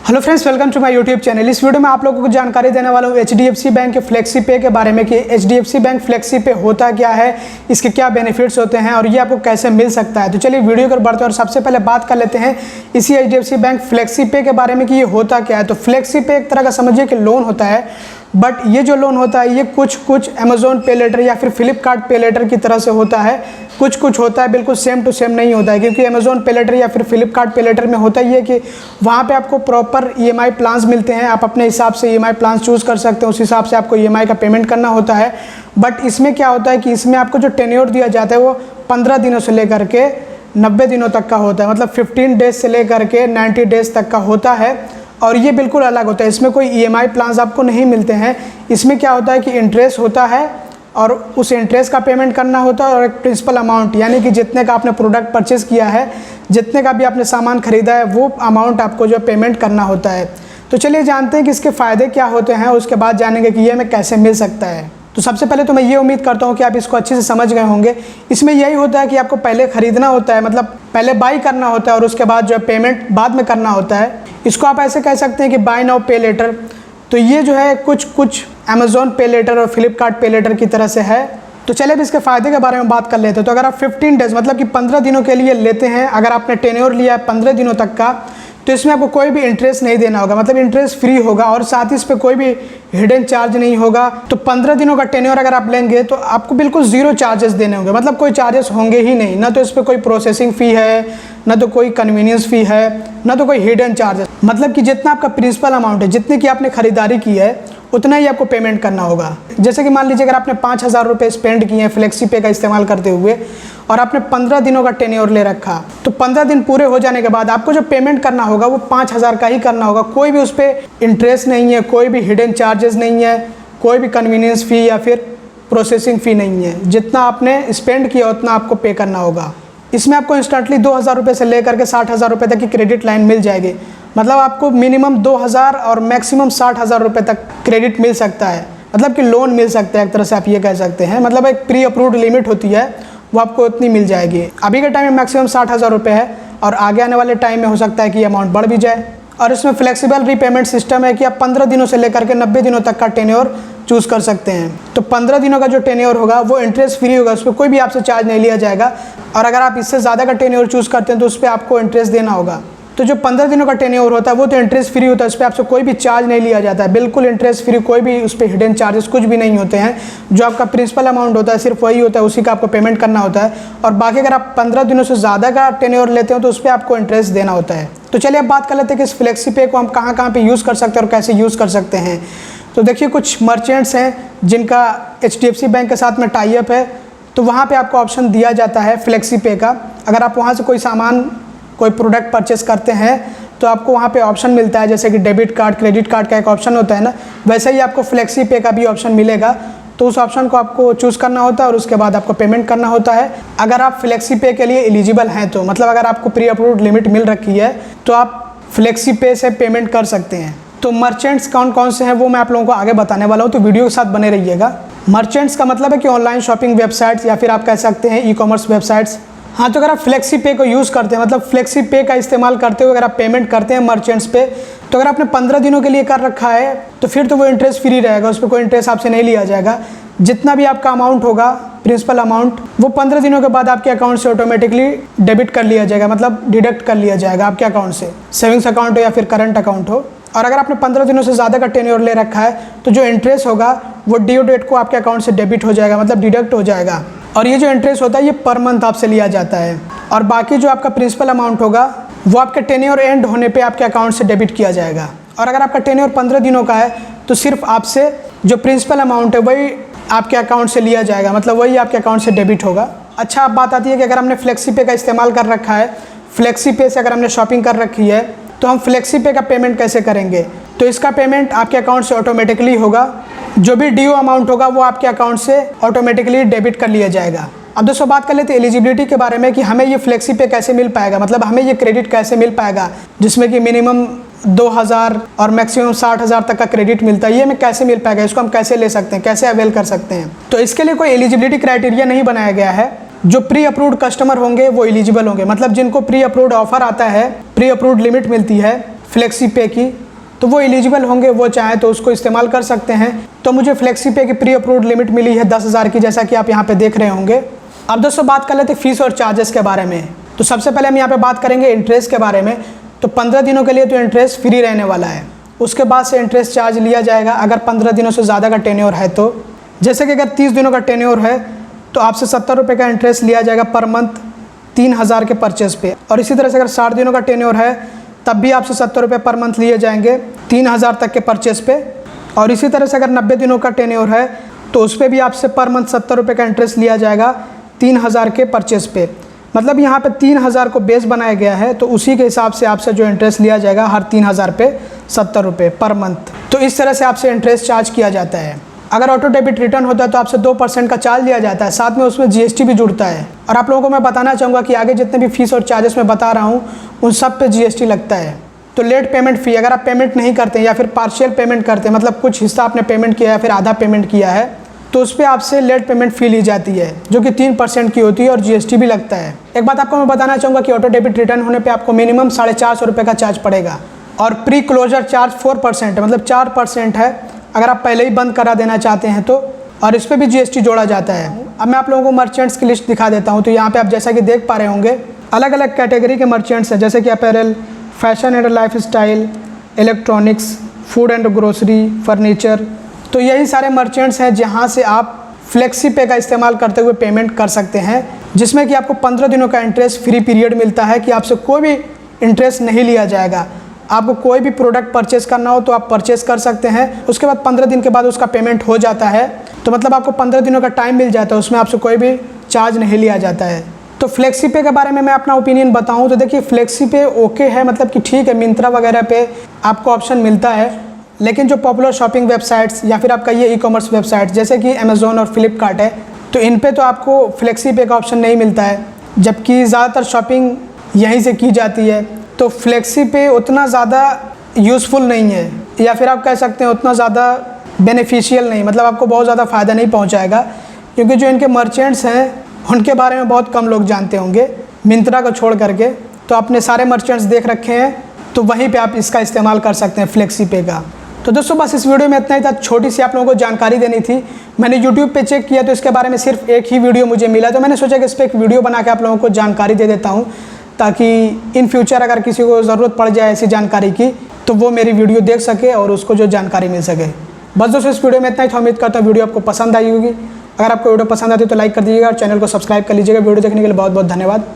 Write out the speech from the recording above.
Hello friends, welcome to my YouTube channel. इस video में आप लोगों को जानकारी देने वाला हूँ एचडीएफसी बैंक के फ्लेक्सी पे के बारे में कि एचडीएफसी बैंक फ्लेक्सी पे होता क्या है, इसके क्या बेनिफिट्स होते हैं और ये आपको कैसे मिल सकता है। तो चलिए वीडियो को बढ़ते हैं और सबसे पहले बात कर लेते हैं इसी एचडीएफसी बैंक फ्लेक्सी पे के बारे में कि ये होता क्या है। तो फ्लेक्सी पे एक तरह का समझिए कि लोन होता है, बट ये जो लोन होता है ये कुछ अमेजोन पे लेटर या फिर फ्लिपकार्ट पे लेटर की तरह से होता है। कुछ होता है, बिल्कुल सेम टू सेम नहीं होता है, क्योंकि अमेजोन पे लेटर या फिर फ्लिपकार्ट पे लेटर में होता ही है कि वहाँ पे आपको प्रॉपर ईएमआई प्लान्स मिलते हैं। आप अपने हिसाब से ईएमआई प्लान्स चूज़ कर सकते हैं, उस हिसाब से आपको ईएमआई का पेमेंट करना होता है। बट इसमें क्या होता है कि इसमें आपको जो टेन्योर दिया जाता है वो 15 दिनों से लेकर के 90 दिनों तक का होता है, मतलब 15 डेज से लेकर के 90 डेज तक का होता है। और ये बिल्कुल अलग होता है, इसमें कोई ईएमआई प्लान्स आपको नहीं मिलते हैं। इसमें क्या होता है कि इंटरेस्ट होता है और उस इंटरेस्ट का पेमेंट करना होता है और एक प्रिंसिपल अमाउंट, यानी कि जितने का आपने प्रोडक्ट परचेज़ किया है, जितने का भी आपने सामान खरीदा है, वो अमाउंट आपको जो पेमेंट करना होता है। तो चलिए जानते हैं कि इसके फ़ायदे क्या होते हैं, उसके बाद जानेंगे कि ये हमें कैसे मिल सकता है। तो सबसे पहले तो मैं ये उम्मीद करता हूँ कि आप इसको अच्छे से समझ गए होंगे। इसमें यही होता है कि आपको पहले ख़रीदना होता है, मतलब पहले बाई करना होता है और उसके बाद जो है पेमेंट बाद में करना होता है। इसको आप ऐसे कह सकते हैं कि बाय नाउ पे लेटर। तो ये जो है कुछ अमेजोन पे लेटर और फ्लिपकार्ट पे लेटर की तरह से है। तो चलिए अब इसके फ़ायदे के बारे में बात कर लेते हैं। तो अगर आप 15 डेज़ मतलब कि 15 दिनों के लिए लेते हैं, अगर आपने टेन्योर लिया है 15 दिनों तक का, तो इसमें आपको कोई भी इंटरेस्ट नहीं देना होगा, मतलब इंटरेस्ट फ्री होगा और साथ ही इस पर कोई भी हिडन चार्ज नहीं होगा। तो 15 दिनों का टेन्योर अगर आप लेंगे तो आपको बिल्कुल ज़ीरो चार्जेस देने होंगे, मतलब कोई चार्जेस होंगे ही नहीं। ना तो इस पर कोई प्रोसेसिंग फ़ी है, ना तो कोई कन्वीनियंस फ़ी है, ना तो कोई हिडन चार्जेस। मतलब कि जितना आपका प्रिंसिपल अमाउंट है, जितने की आपने खरीदारी की है, उतना ही आपको पेमेंट करना होगा। जैसे कि मान लीजिए अगर आपने 5000 रुपये स्पेंड किए हैं फ्लेक्सी पे का इस्तेमाल करते हुए और आपने 15 दिनों का टेन्योर ले रखा, तो 15 दिन पूरे हो जाने के बाद आपको जो पेमेंट करना होगा वो 5000 का ही करना होगा। कोई भी उस पर इंटरेस्ट नहीं है, कोई भी हिडन चार्जेस नहीं है, कोई भी कन्वीनियंस फ़ी या फिर प्रोसेसिंग फ़ी नहीं है। जितना आपने स्पेंड किया उतना आपको पे करना होगा। इसमें आपको इंस्टेंटली 2000 रुपये से लेकर के 60,000 रुपये तक की क्रेडिट लाइन मिल जाएगी। मतलब आपको मिनिमम 2000 और मैक्सिमम 60,000 रुपये तक क्रेडिट मिल सकता है, मतलब कि लोन मिल सकता है, एक तरह से आप ये कह सकते हैं। मतलब एक प्री अप्रूव्ड लिमिट होती है, वो आपको उतनी मिल जाएगी। अभी के टाइम में मैक्सिमम 60,000 रुपये है और आगे आने वाले टाइम में हो सकता है कि अमाउंट बढ़ भी जाए। और इसमें फ्लेक्सिबल रीपेमेंट सिस्टम है कि आप 15 दिनों से लेकर के 90 दिनों तक का टेन्योर चूज़ कर सकते हैं। तो 15 दिनों का जो टेन्योर होगा वो इंटरेस्ट फ्री होगा, उस पर कोई भी आपसे चार्ज नहीं लिया जाएगा। और अगर आप इससे ज़्यादा का टेन्योर चूज़ करते हैं तो उस पर आपको इंटरेस्ट देना होगा। तो जो 15 दिनों का टेन्योर होता है वो तो इंटरेस्ट फ्री होता है, उस पर आपसे कोई भी चार्ज नहीं लिया जाता है, बिल्कुल इंटरेस्ट फ्री, कोई भी उस पर हिडन चार्जेस कुछ भी नहीं होते हैं। जो आपका प्रिंसिपल अमाउंट होता है सिर्फ वही होता है, उसी का आपको पेमेंट करना होता है। और बाकी अगर आप 15 दिनों से ज़्यादा का टेन्योर लेते हो तो उस पर आपको इंटरेस्ट देना होता है। तो चलिए अब बात कर लेते हैं कि इस फ्लेक्सी पे को हम कहाँ पे यूज़ कर सकते हैं और कैसे यूज़ कर सकते हैं। तो देखिए कुछ मर्चेंट्स हैं जिनका एचडीएफसी बैंक के साथ में टाई अप है, तो वहाँ पे आपको ऑप्शन दिया जाता है फ्लेक्सी पे का। अगर आप वहाँ से कोई सामान, कोई प्रोडक्ट परचेस करते हैं तो आपको वहाँ पे ऑप्शन मिलता है, जैसे कि डेबिट कार्ड, क्रेडिट कार्ड का एक ऑप्शन होता है ना, वैसे ही आपको फ्लेक्सी पे का भी ऑप्शन मिलेगा। तो उस ऑप्शन को आपको चूज़ करना होता है और उसके बाद आपको पेमेंट करना होता है। अगर आप फ्लेक्सी पे के लिए एलिजिबल हैं तो, मतलब अगर आपको प्री अप्रूव्ड लिमिट मिल रखी है तो आप फ्लेक्सी पे से पेमेंट कर सकते हैं। तो मर्चेंट्स कौन कौन से हैं वो मैं आप लोगों को आगे बताने वाला हूँ, तो वीडियो के साथ बने रहिएगा। मर्चेंट्स का मतलब है कि ऑनलाइन शॉपिंग वेबसाइट्स या फिर आप कह सकते हैं ई-कॉमर्स वेबसाइट्स। हाँ, तो अगर आप फ्लेक्सी पे को यूज़ करते हैं, मतलब फ्लेक्सी पे का इस्तेमाल करते हुए अगर आप पेमेंट करते हैं मर्चेंट्स पे, तो अगर आपने 15 दिनों के लिए कर रखा है तो फिर तो वो इंटरेस्ट फ्री रहेगा, उस पर कोई इंटरेस्ट आपसे नहीं लिया जाएगा। जितना भी आपका अमाउंट होगा, प्रिंसिपल अमाउंट, वो 15 दिनों के बाद आपके अकाउंट से ऑटोमेटिकली डेबिट कर लिया जाएगा, मतलब डिडक्ट कर लिया जाएगा आपके अकाउंट से, सेविंग्स अकाउंट हो या फिर करंट अकाउंट हो। और अगर आपने 15 दिनों से ज़्यादा का टेन्योर ले रखा है तो जो इंटरेस्ट होगा वो ड्यू डेट को आपके अकाउंट से डेबिट हो जाएगा, मतलब डिडक्ट हो जाएगा। और ये जो इंटरेस्ट होता है ये पर मंथ आपसे लिया जाता है। और बाकी जो आपका प्रिंसिपल अमाउंट होगा वो आपके टेन्योर एंड होने पे आपके अकाउंट से डेबिट किया जाएगा। और अगर आपका टेन्योर 15 दिनों का है तो सिर्फ आपसे जो प्रिंसिपल अमाउंट है वही आपके अकाउंट से लिया जाएगा, मतलब वही आपके अकाउंट से डेबिट होगा। अच्छा, अब बात आती है कि अगर हमने फ्लेक्सी पे का इस्तेमाल कर रखा है, फ्लेक्सी पे से अगर हमने शॉपिंग कर रखी है तो हम फ्लेक्सी पे का पेमेंट कैसे करेंगे। तो इसका पेमेंट आपके अकाउंट से ऑटोमेटिकली होगा, जो भी ड्यू अमाउंट होगा वो आपके अकाउंट से ऑटोमेटिकली डेबिट कर लिया जाएगा। अब दोस्तों बात कर लेते हैं एलिजिबिलिटी के बारे में कि हमें ये फ्लेक्सी पे कैसे मिल पाएगा, मतलब हमें ये क्रेडिट कैसे मिल पाएगा, जिसमें कि मिनिमम 2000 और मैक्सिमम 60,000 तक का क्रेडिट मिलता है। ये हमें कैसे मिल पाएगा, इसको हम कैसे ले सकते हैं, कैसे अवेल कर सकते हैं। तो इसके लिए कोई एलिजिबिलिटी क्राइटेरिया नहीं बनाया गया है। जो प्री अप्रूव्ड कस्टमर होंगे वो एलिजिबल होंगे, मतलब जिनको प्री अप्रूव्ड ऑफर आता है, प्री अप्रूव्ड लिमिट मिलती है फ्लेक्सी पे की, तो वो एलिजिबल होंगे, वो चाहें तो उसको इस्तेमाल कर सकते हैं। तो मुझे फ्लेक्सी पे की प्री अप्रूव्ड लिमिट मिली है 10,000 की, जैसा कि आप यहाँ पे देख रहे होंगे। अब दोस्तों बात कर लेते हैं फीस और चार्जेस के बारे में। तो सबसे पहले हम यहाँ पे बात करेंगे इंटरेस्ट के बारे में। तो 15 दिनों के लिए तो इंटरेस्ट फ्री रहने वाला है, उसके बाद से इंटरेस्ट चार्ज लिया जाएगा अगर 15 दिनों से ज़्यादा का टेन्योर है। तो जैसे कि अगर 30 दिनों का टेन्योर है तो आपसे 70 रुपये का इंटरेस्ट लिया जाएगा पर मंथ 3,000 के परचेज पे। और इसी तरह से अगर 60 दिनों का टेन्योर है तब भी आपसे 70 रुपये पर मंथ लिए जाएंगे 3,000 तक के परचेज पे। और इसी तरह से अगर 90 दिनों का टेन्योर है तो उस पर भी आपसे पर मंथ 70 रुपये का इंटरेस्ट लिया जाएगा 3,000 के परचेज पे। मतलब यहाँ पे 3,000 को बेस बनाया गया है, तो उसी के हिसाब से आपसे जो इंटरेस्ट लिया जाएगा हर 3,000 पे 70 रुपये पर मंथ। तो इस तरह से आपसे इंटरेस्ट चार्ज किया जाता है। अगर ऑटो डेबिट रिटर्न होता है तो आपसे 2% का चार्ज लिया जाता है, साथ में उसमें GST भी जुड़ता है। और आप लोगों को मैं बताना चाहूँगा कि आगे जितने भी फीस और चार्जेस मैं बता रहा हूँ उन सब पे GST लगता है। तो लेट पेमेंट फ़ी, अगर आप पेमेंट नहीं करते या फिर पार्शियल पेमेंट करते हैं, मतलब कुछ हिस्सा आपने पेमेंट किया है फिर आधा पेमेंट किया है, तो उस पर आपसे लेट पेमेंट फ़ी ली जाती है जो कि 3% की होती है और GST भी लगता है। एक बात आपको मैं बताना चाहूँगा कि ऑटो डेबिट रिटर्न होने पे आपको मिनिमम 450 रुपये का चार्ज पड़ेगा। और प्री क्लोजर चार्ज 4% है, मतलब 4% है अगर आप पहले ही बंद करा देना चाहते हैं तो। और इस पर भी GST जोड़ा जाता है। अब मैं आप लोगों को मर्चेंट्स की लिस्ट दिखा देता हूँ। तो यहाँ पे आप जैसा कि देख पा रहे होंगे अलग अलग कैटेगरी के मर्चेंट्स हैं, जैसे कि apparel, fashion and life style, electronics, food and grocery, furniture. तो यही सारे मर्चेंट्स हैं जहाँ से आप फ्लेक्सी पे का इस्तेमाल करते हुए पेमेंट कर सकते हैं, जिसमें कि आपको 15 दिनों का इंटरेस्ट फ्री पीरियड मिलता है कि आपसे कोई भी इंटरेस्ट नहीं लिया जाएगा। आपको कोई भी प्रोडक्ट परचेस करना हो तो आप परचेस कर सकते हैं, उसके बाद 15 दिन के बाद उसका पेमेंट हो जाता है। तो मतलब आपको 15 दिनों का टाइम मिल जाता है, उसमें आपसे कोई भी चार्ज नहीं लिया जाता है। तो फ्लेक्सी पे के बारे में मैं अपना ओपिनियन बताऊं तो देखिए फ्लेक्सी पे ओके है, मतलब कि ठीक है, मिंत्रा वगैरह पे आपको ऑप्शन मिलता है। लेकिन जो पॉपुलर शॉपिंग वेबसाइट्स या फिर आपका ये ई-कॉमर्स वेबसाइट जैसे कि अमेज़ॉन और फ्लिपकार्ट है, तो इन पे तो आपको फ्लेक्सी पे का ऑप्शन नहीं मिलता है, जबकि ज़्यादातर शॉपिंग यहीं से की जाती है। तो फ्लेक्सी पे उतना ज़्यादा यूज़फुल नहीं है, या फिर आप कह सकते हैं उतना ज़्यादा बेनिफिशियल नहीं, मतलब आपको बहुत ज़्यादा फ़ायदा नहीं पहुंचाएगा, क्योंकि जो इनके मर्चेंट्स हैं उनके बारे में बहुत कम लोग जानते होंगे, मिंत्रा को छोड़ करके। तो आपने सारे मर्चेंट्स देख रखे हैं, तो वहीं पे आप इसका इस्तेमाल कर सकते हैं फ्लेक्सी पे का। तो दोस्तों बस इस वीडियो में इतना ही था, छोटी सी आप लोगों को जानकारी देनी थी। मैंने YouTube पे चेक किया तो इसके बारे में सिर्फ एक ही वीडियो मुझे मिला, तो मैंने सोचा कि इस पर एक वीडियो बना के आप लोगों को जानकारी दे देता हूँ, ताकि इन फ्यूचर अगर किसी को ज़रूरत पड़ जाए ऐसी जानकारी की तो वो मेरी वीडियो देख सके और उसको जो जानकारी मिल सके। बस दोस्तों इस वीडियो में इतना ही था, उम्मीद करता हूँ वीडियो आपको पसंद आई होगी। अगर आपको वीडियो पसंद आती है तो लाइक कर दीजिएगा और चैनल को सब्सक्राइब कर लीजिएगा। वीडियो देखने के लिए बहुत बहुत धन्यवाद।